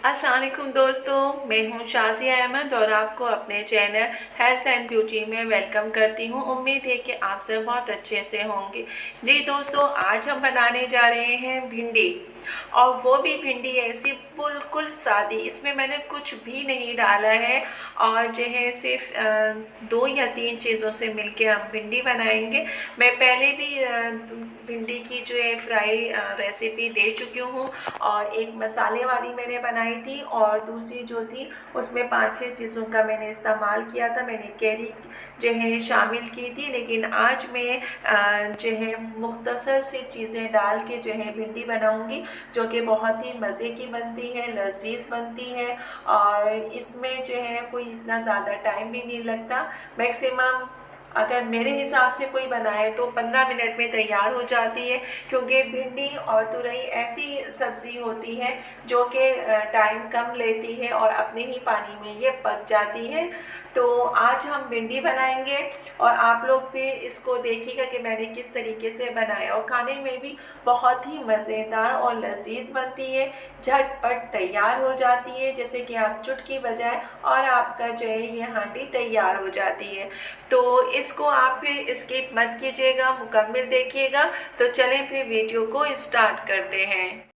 अस्सलाम वालेकुम दोस्तों, मैं हूँ शाज़िया अहमद और आपको अपने चैनल हेल्थ एंड ब्यूटी में वेलकम करती हूँ। उम्मीद है कि आप सब बहुत अच्छे से होंगे। जी दोस्तों, आज हम बनाने जा रहे हैं भिंडी, और वो भी भिंडी ऐसी बिल्कुल सादी। इसमें मैंने कुछ भी नहीं डाला है और जो है सिर्फ 2 या 3 चीज़ों से मिलके हम भिंडी बनाएंगे। मैं पहले भी भिंडी की जो है फ्राई रेसिपी दे चुकी हूँ, और एक मसाले वाली मैंने बनाई थी और दूसरी जो थी उसमें 5-6 चीज़ों का मैंने इस्तेमाल किया था। मैंने कैरी जो है शामिल की थी, लेकिन आज मैं जो है मुख्तसर सी चीज़ें डाल के जो है भिंडी बनाऊंगी, जो कि बहुत ही मज़े की बनती है, लजीज बनती है। और इसमें जो है कोई इतना ज़्यादा टाइम भी नहीं लगता। मैक्सिमम अगर मेरे हिसाब से कोई बनाए तो 15 मिनट में तैयार हो जाती है, क्योंकि भिंडी और तुरई ऐसी सब्ज़ी होती है जो कि टाइम कम लेती है और अपने ही पानी में ये पक जाती है। तो आज हम भिंडी बनाएंगे और आप लोग भी इसको देखिएगा कि मैंने किस तरीके से बनाया, और खाने में भी बहुत ही मज़ेदार और लजीज बनती है। झटपट तैयार हो जाती है, जैसे कि आप चुटकी बजाए और आपका जो है ये हांडी तैयार हो जाती है। तो इसको आप फिर स्किप मत कीजिएगा, मुकम्मल देखिएगा। तो चलें फिर वीडियो को स्टार्ट करते हैं।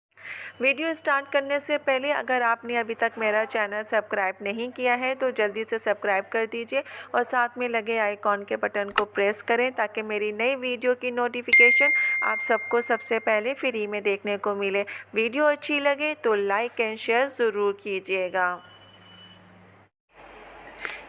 वीडियो स्टार्ट करने से पहले अगर आपने अभी तक मेरा चैनल सब्सक्राइब नहीं किया है तो जल्दी से सब्सक्राइब कर दीजिए और साथ में लगे आइकॉन के बटन को प्रेस करें, ताकि मेरी नई वीडियो की नोटिफिकेशन आप सबको सबसे पहले फ्री में देखने को मिले। वीडियो अच्छी लगे तो लाइक एंड शेयर ज़रूर कीजिएगा।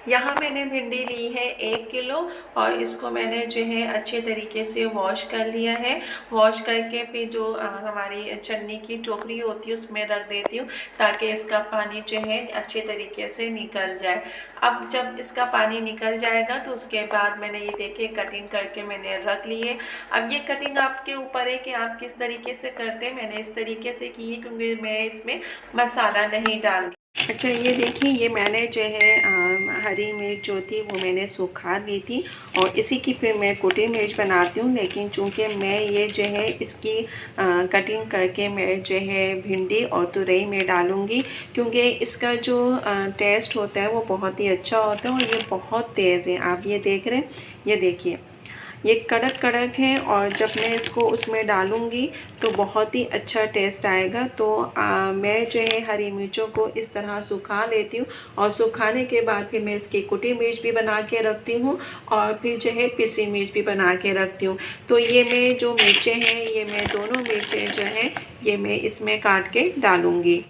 यहाँ मैंने भिंडी ली है 1 किलो, और इसको मैंने जो है अच्छे तरीके से वॉश कर लिया है। वॉश करके फिर जो हमारी छन्नी की टोकरी होती है उसमें रख देती हूँ, ताकि इसका पानी जो है अच्छे तरीके से निकल जाए। अब जब इसका पानी निकल जाएगा तो उसके बाद मैंने ये देखिए कटिंग करके मैंने रख ली है। अब ये कटिंग आपके ऊपर है कि आप किस तरीके से करते हैं। मैंने इस तरीके से की है क्योंकि मैं इसमें मसाला नहीं डाल। अच्छा, ये देखिए, ये मैंने जो है हरी मिर्च जो थी वो मैंने सुखा दी थी, और इसी की फिर मैं कुटी मिर्च बनाती हूँ। लेकिन चूँकि मैं ये जो है इसकी कटिंग करके मैं जो है भिंडी और तुरई में डालूँगी, क्योंकि इसका जो टेस्ट होता है वो बहुत ही अच्छा होता है। और ये बहुत तेज़ है, आप ये देख रहे हैं, ये देखिए ये कड़क कड़क है, और जब मैं इसको उसमें डालूँगी तो बहुत ही अच्छा टेस्ट आएगा। तो मैं जो है हरी मिर्चों को इस तरह सुखा लेती हूँ, और सुखाने के बाद फिर मैं इसकी कुटी मिर्च भी बना के रखती हूँ, और फिर जो है पिसी मिर्च भी बना के रखती हूँ। तो ये मैं जो मिर्चें हैं, ये मैं दोनों मिर्चें जो हैं ये मैं इसमें काट के डालूँगी।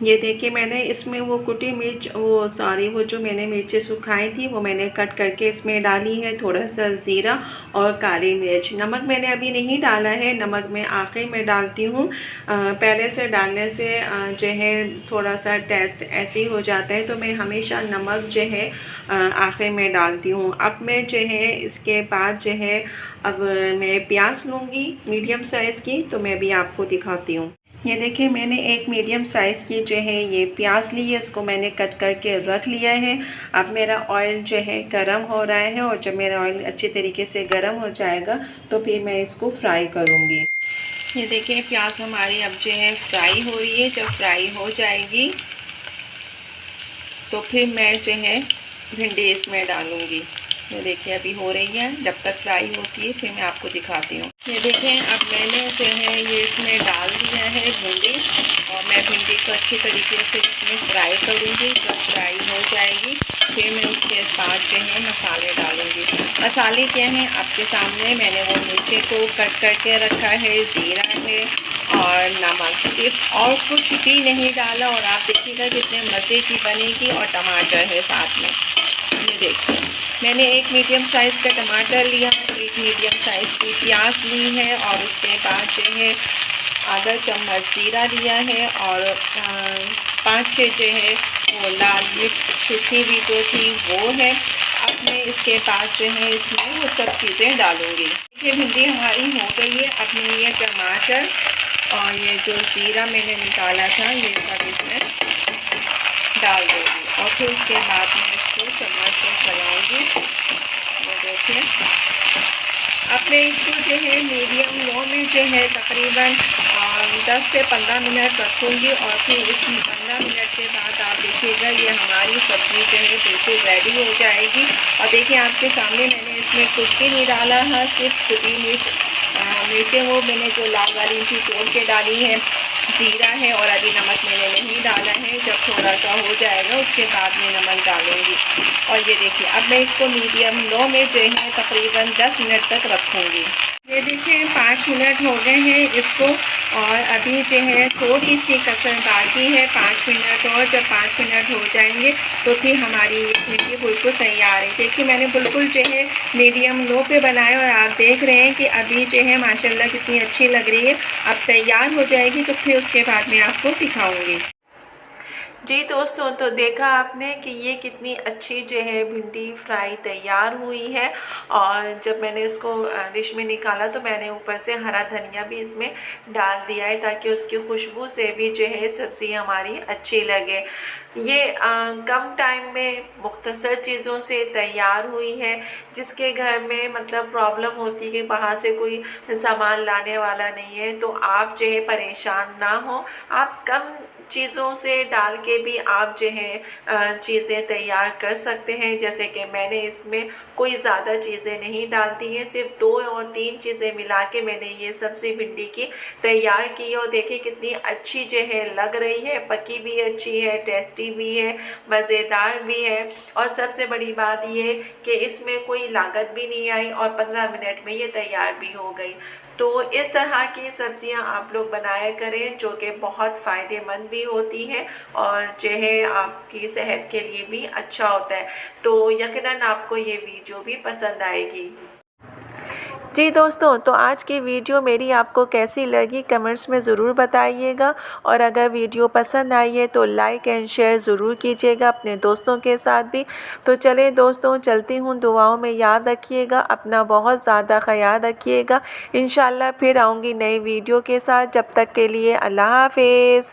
ये देखिए, मैंने इसमें वो कुटी मिर्च वो जो मैंने मिर्चें सुखाई थी वो मैंने कट करके इसमें डाली है। थोड़ा सा ज़ीरा और काली मिर्च। नमक मैंने अभी नहीं डाला है, नमक मैं आखिर में डालती हूँ। पहले से डालने से जो है थोड़ा सा टेस्ट ऐसे ही हो जाता है, तो मैं हमेशा नमक जो है आखिर में डालती हूँ। अब मैं जो है इसके बाद जो है अब मैं प्याज लूँगी मीडियम साइज़ की, तो मैं भी आपको दिखाती हूँ। ये देखिए, मैंने एक मीडियम साइज़ की जो है ये प्याज ली है, इसको मैंने कट करके रख लिया है। अब मेरा ऑयल जो है गरम हो रहा है, और जब मेरा ऑयल अच्छे तरीके से गरम हो जाएगा तो फिर मैं इसको फ्राई करूँगी। ये देखिए, प्याज हमारी अब जो है फ्राई हो रही है। जब फ्राई हो जाएगी तो फिर मैं जो है भिंडी इसमें डालूँगी। ये देखिए, अभी हो रही है। जब तक फ्राई होती है फिर मैं आपको दिखाती हूँ। ये देखें, अब मैंने जो है ये इसमें डाल दिया है भिंडी, और मैं भिंडी को अच्छी तरीके से इसमें फ्राई करूँगी। जब फ्राई हो जाएगी फिर मैं उसके बाद जो है मसाले डालूँगी। मसाले क्या हैं आपके सामने, मैंने वो मिर्ची को कट करके रखा है, ज़ीरा है और नमक, सिर्फ और कुछ भी नहीं डाला। और आप देखिएगा कितने मज़े की बनेगी। और टमाटर है साथ में। ये देखिए, मैंने एक मीडियम साइज़ का टमाटर लिया, एक मीडियम साइज़ की प्याज ली है, और उसके बाद जो है आधा चम्मच जीरा लिया है, और 5-6 जो है वो लाल मिर्च सूखी हुई जो थी वो है। अब मैं इसके बाद जो है इसमें वो सब चीज़ें डालूँगी। ये भिंडी हमारी हो गई है। अब मैं ये टमाटर और ये जो जीरा मैंने निकाला था ये सब इसमें डाल दूँगी, और फिर उसके बाद मैं इसको चम्मच से चलाऊँगी। ये देखिए, अब मैं इसको जो है मीडियम लो में जो है तकरीबन 10 से 15 मिनट रखूँगी और फिर इसमें 15 मिनट के बाद आप देखिएगा ये हमारी सब्ज़ी जो है बिल्कुल रेडी हो जाएगी। और देखिए आपके सामने मैंने इसमें कुछ भी नहीं डाला है, सिर्फ कुटी मिर्चें वो मैंने जो लाल वाली थी तोड़ के डाली है, जीरा है और अभी नमक मैंने नहीं डाला है। जब थोड़ा सा हो जाएगा उसके बाद में नमक डालूँगी। और ये देखिए अब मैं इसको मीडियम लो में जो है तकरीबन 10 मिनट तक रखूँगी। ये देखिए 5 मिनट हो गए हैं इसको और अभी जो है थोड़ी सी कसर बाकी है 5 मिनट और। जब 5 मिनट हो जाएंगे तो फिर हमारी ये भिंडी बिल्कुल तैयार है। देखिए मैंने बिल्कुल जो है मीडियम लो पे बनाया और आप देख रहे हैं कि अभी जो है माशाल्लाह कितनी अच्छी लग रही है। अब तैयार हो जाएगी तो फिर उसके बाद मैं आपको दिखाऊँगी। जी दोस्तों, तो देखा आपने कि ये कितनी अच्छी जो है भिंडी फ्राई तैयार हुई है। और जब मैंने इसको डिश में निकाला तो मैंने ऊपर से हरा धनिया भी इसमें डाल दिया है ताकि उसकी खुशबू से भी जो है सब्ज़ी हमारी अच्छी लगे। ये कम टाइम में मुख्तसर चीज़ों से तैयार हुई है। जिसके घर में मतलब प्रॉब्लम होती है कि बाहर से कोई सामान लाने वाला नहीं है तो आप जो है परेशान ना हो, आप कम चीज़ों से डाल के भी आप जो है चीज़ें तैयार कर सकते हैं। जैसे कि मैंने इसमें कोई ज़्यादा चीज़ें नहीं डालती हैं, सिर्फ 2 और 3 चीज़ें मिला के मैंने ये सब्ज़ी भिंडी की तैयार की। और देखिए कितनी अच्छी जो है लग रही है, पकी भी अच्छी है, टेस्टी भी है, मज़ेदार भी है। और सबसे बड़ी बात ये कि इसमें कोई लागत भी नहीं आई और 15 मिनट में ये तैयार भी हो गई। तो इस तरह की सब्ज़ियां आप लोग बनाया करें जो कि बहुत फ़ायदेमंद भी होती हैं और जो है आपकी सेहत के लिए भी अच्छा होता है। तो यकीनन आपको ये वीडियो भी पसंद आएगी। जी दोस्तों, तो आज की वीडियो मेरी आपको कैसी लगी कमेंट्स में ज़रूर बताइएगा। और अगर वीडियो पसंद आई है तो लाइक एंड शेयर ज़रूर कीजिएगा अपने दोस्तों के साथ भी। तो चले दोस्तों, चलती हूँ, दुआओं में याद रखिएगा, अपना बहुत ज़्यादा ख्याल रखिएगा। इंशाल्लाह फिर आऊँगी नई वीडियो के साथ। जब तक के लिए अल्लाह हाफ़िज़।